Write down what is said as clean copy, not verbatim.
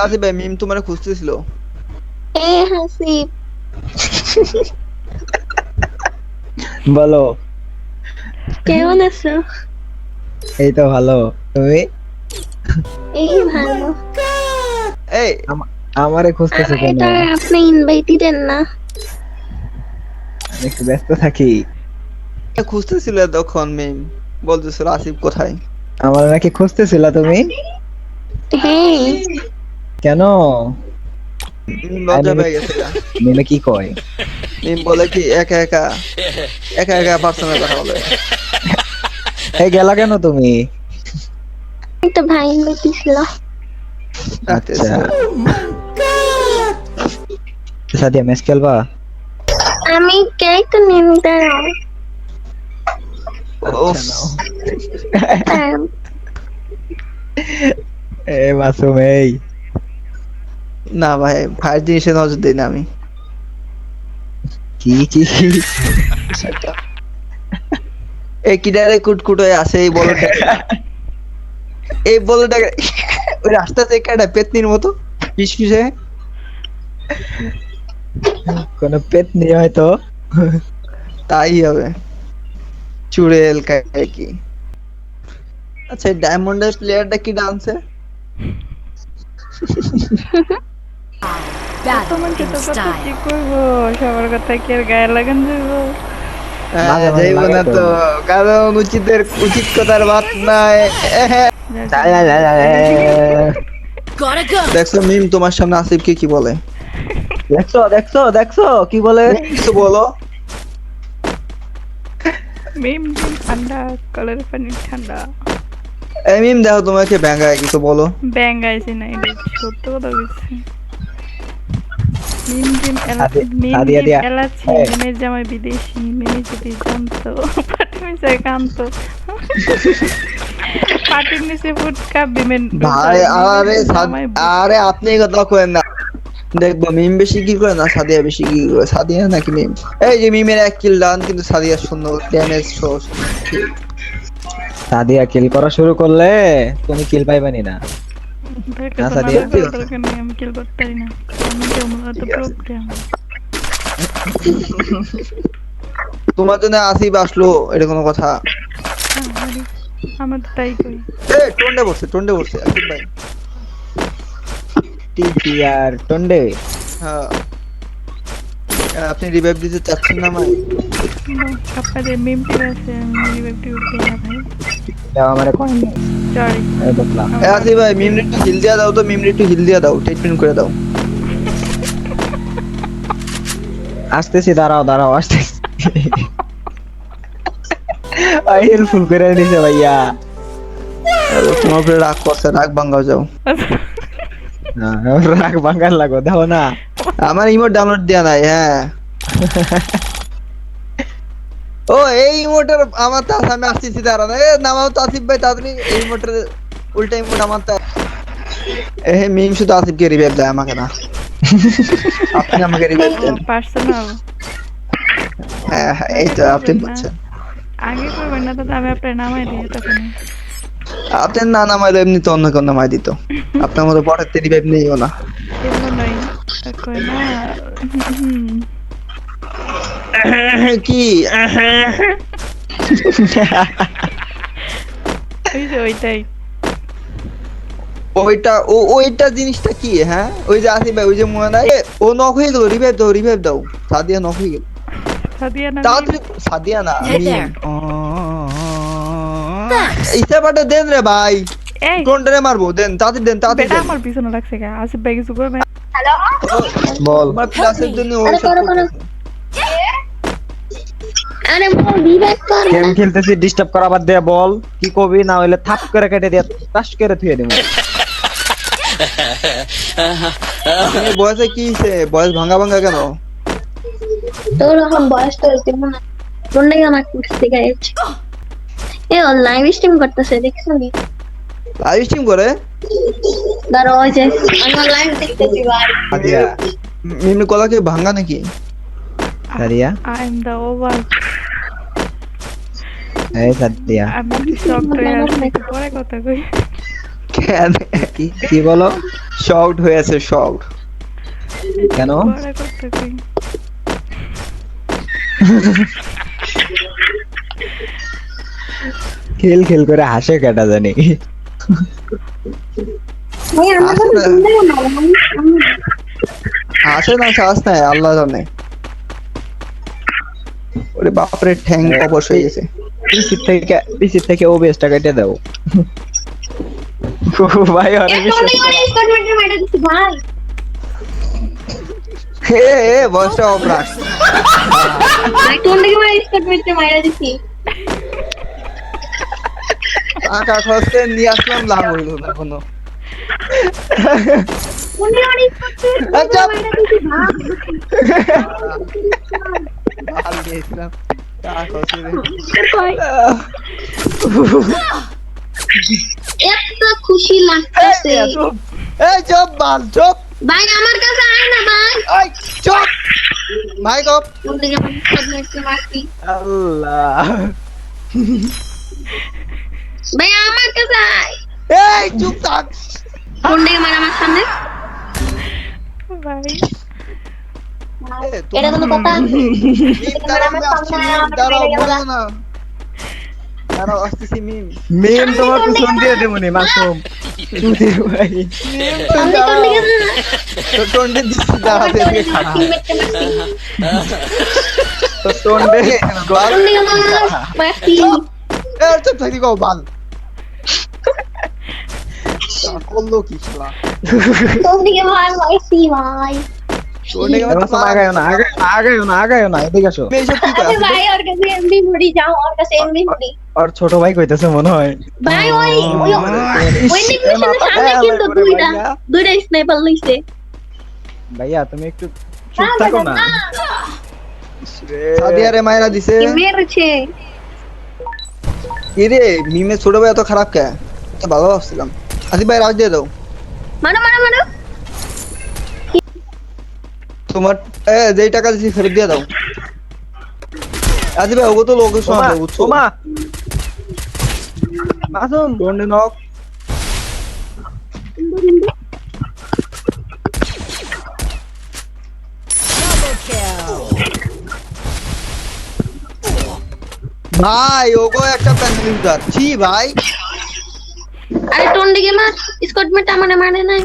আসিফ ভাই মিম তোমার খুঁজতেছিল। এ হাসিব, বলো। কেমন আছো? এই তো ভালো। তুমি? এই ভালো। এই আমারে খুঁজতেছো কেন? এটা আপনি ইনভাইটই দেন না। আমি একটু ব্যস্ত থাকি। খুঁজতেছিল তখন মিম বলতেছিল আসিফ কোথায়। আমার নাকি খুঁজতেছিলা তুমি? হ্যাঁ, কেন? লজ্জা পেয়ে গেছে গা। মিমে কি কয়? মিম বলে কি একা একা একা একা পার্সোনাল কথা বলে। এই গেলা কেন তুমি? একটা ভাই ইনভাইট ছিল। আচ্ছা, ডাকতেছিল। সাদিয়া ম্যাচ খেলবা? আমি কেক তো নিন দাঁড়াও। উফ, দাঁড়াও। এ মাসুম এই। না ভাই ভাইয়ের জিনিসে নজর দিই না আমি। কি এই কিডারে কুটকুট হয়ে আসে এই বলটা। এই বলটা ওই রাস্তা থেকে একটা পেতনির মতো ফিসফিসে। কোন পেট নিয়ে হয়তো। তাই হবে, চুড়েল কাকে কি। আচ্ছা ডায়মন্ডের প্লেয়ারটা কি ডান্সে? তোমাকে তো কথা কি করবো, সবার কথা কি আর গায়ে লাগান যাবো? মাঝে মাঝে যাইব লাগে না তো। তো, কারণ উচিত কথার বাত নাই। দেখছো মিম তোমার সামনে আসিফকে কি বলে? দেখছো দেখছো দেখছো কি বলে? কিছু বলো। মিম টিম ঠান্ডা, কলের পানি ঠান্ডা। এই মিম দেখো তোমাকে ব্যাঙ্গায় কিছু বলো। ব্যাং আইছে না, এটা সত্য কথা বলছি। মিম টিম সাদিয়া দিয়া। এলাচি, মিমের জামাই বিদেশি, মিমে যদি জানতো পাটি মিশায় কানতো। পাটির নিচে ফুটকা বিমেন। ভাই আরে আপনি এই কথা করেন না। দেখবো মিম বেশি কি করে না সাদিয়া বেশি কি করে, সাদিয়া নাকি মিম? এই যে মিমের 1 কিল ডান কিন্তু সাদিয়া 0 ড্যামেজ 100। সাদিয়া কিল করা শুরু করলে তুমি কিল পাইবানি না। না সাদিয়া? দরকার নেই, আমি কিল করতে পারি না। আমি তো প্রোগ্রাম। তোমার জন্য আসিফ আসলো, এটা কোনো কথা? আমার তো তাই কই। এই টন্ডে বসছে আসিফ ভাই। টিপিআর টন্ডে। হ্যাঁ, আপনি রিভাইভ দিতে চাচ্ছেন না ভাই? আপনাদের মিম টিম আছে, আমি রিভাইভ দিই না ভাই। দাও আমারে কয়েন দাও। সরি। এই দেখলা। এই আসিফ ভাই মিমরে একটু হিল দিয়া দাও তো, মিমরে একটু হিল দিয়া দাও, ট্রিটমেন্ট করে দাও। আসতেছি, দাঁড়াও দাঁড়াও আসতেছি। আই হেল্পফুল করে দিছে ভাইয়া। তোমার উপরে রাগ করছে, রাগ ভাঙ্গাও যাও। না রাগ ভাঙার লাগো দাও না। আমার ইমোট ডাউনলোড দেয়া নাই। হ্যাঁ, ও এই ইমোটের আমার তো আমি আসতেছি, দাঁড়ান। এ নামাও তো আসিফ ভাই তাড়াতাড়ি। এই ইমোটের উল্টা ইমোট আমার তো। এ মিম শুধু আসিফকে রিভাইভ দেয়, আমাকে না। আপনি আমাকে রিভাইভ দেন। পার্সোনাল। হ্যাঁ হ্যাঁ, এই তো আপনি বলছেন। আগে করবেন না তো, আমি আপনার নামাই দিই তখন। আপনার না নামাইলে এমনি তো অন্য কেউ নামাই দিত। আপনার মতো পরের রিভাইভ নেইও না। এমন নয়, কই না। কি ওই যে ওইটাই। ওইটা জিনিসটা কি? হ্যাঁ ওই যে আসিফ ভাই, ওই যে মনে নাই ও নক হয়ে গেল, রিভাইভ দাও। সাদিয়া নক হয়ে গেল। সাদিয়া না তাড়াতাড়ি সাদিয়া না Hey মিম। there. ইস্তেফাটা দেন রে ভাই, এই কোনটারে মারবো? দেন তাড়াতাড়ি, দেন তাড়াতাড়ি বেটা দেন। আমার পিছনে লাগছে কে? আসিফ ভাই কিছু করবে? বল। আমার ক্লাসের জন্য ওই আরে সব করো। করতেছে। আরে মোর রিভাইভ কর। গেম খেলতেছি, ডিস্টার্ব করা বাদ দিয়ে বল কি কবি, না হইলে থাপ করে কেটে দিয়ে টাস করে থুয়ে দেব। আপনার বয়সে কি হইছে? বয়স ভাঙা ভাঙা কেন? তোর এখন বয়স তো দিব না। তোর নাকি আমার কুস্তি গাইছে। এ ও লাইভ স্ট্রিম করতেছে, দেখছো নি? লাইভ স্ট্রিম করে? দাঁড়াও, ওই যে আমার লাইভ দেখতেছি ভাই। সাদিয়া। মিম কলা কি ভাঙা নাকি? Sadia. I am the over. এই সাদিয়া। আমি শক হয়ে আসছি, পরে কথা কই। কি কি বলো? শর্ট হয়েছে শর্ট। কেন? বড় করতে কই খেল খেল করে হাসে কেটা জানি। ভাই আমার আসলে- কথা শুনলে না আসে না সাহস নাই আল্লাহ জানে। ওরে বাপরে ঠ্যাং অবশ হয়ে গেছে। পিসির থেকে ওবিএসটা কেটে দাও। ও ভাই আরে একটা বিশ্বাস অনেক অনেক স্কটমেন্টের মাইরা দিছি ভাই এ বয়সটা অপরাধ। ভাই কোন দিকে মাইরা স্কটমেন্টের মাইরা দিছি টাকা খরচ করে নিয়ে আসলাম লাভ হইলো না কোনো। কোন দিকে অনেক স্কটমেন্টের আচ্ছা। মাইরা দিছি ভাই ভাল দিয়েছিলাম টাকা খরচ করে। ভাই এত খুশি লাগতেছে এই চুপ বাল চুপ। ভাই আমার কাছে আয় না ভাই এই চুপ মাইক অফ। কোন দিকে স্কটমেন্টের মারছি আল্লাহ। ভাই আমার কাছে আয় এই চুপ থাক। কোন দিকে মার আমার সামনে ভাই এটা কোনো কথা মেম তোমার পিছন দিয়ে দেবো নি মাসুম। সুধীর ভাই সামনে কোন দিকে টিমমেটকে মারছি তো টোন্ডে কোন দিকে মারছি করলো কি শালা? কোন দিকে মারছি ভাই আগায় না আগায় না এদিকে আসো। এইসব কি করে আরে আসলে? ভাই ওর কাছে এমবি মুড়ি যাও ওর কাছে এমবি মুড়ি আর ছোট ভাই কইতেছে মনে হয়। ভাই ওই নিমিশনের সামনে কিন্তু দুইটা স্নাইপার লইছে ভাইয়া তুমি একটু চুপ থাকো না। সাদিয়া রে মায়েরা দিছে। কি মেরেছে কি রে মিমে ছোট ভাই এত খারাপ কে? তো ভালো ভাবছিলাম। আসিফ ভাই রাজ দিয়ে দাও। মারো মারো মারো তোমার যেই টাকা দিছি ফেরত দিয়ে দাও। আসিফ ভাই ওগো তো লোকেশন আছে বুঝছো? ওমা মাসুম ডোন্ট নক। ভাই ওগো একটা প্যানেল ইউজার ছি ভাই। আরে টোন দিকে মার স্কটমেন্ট আমারে মারে নাই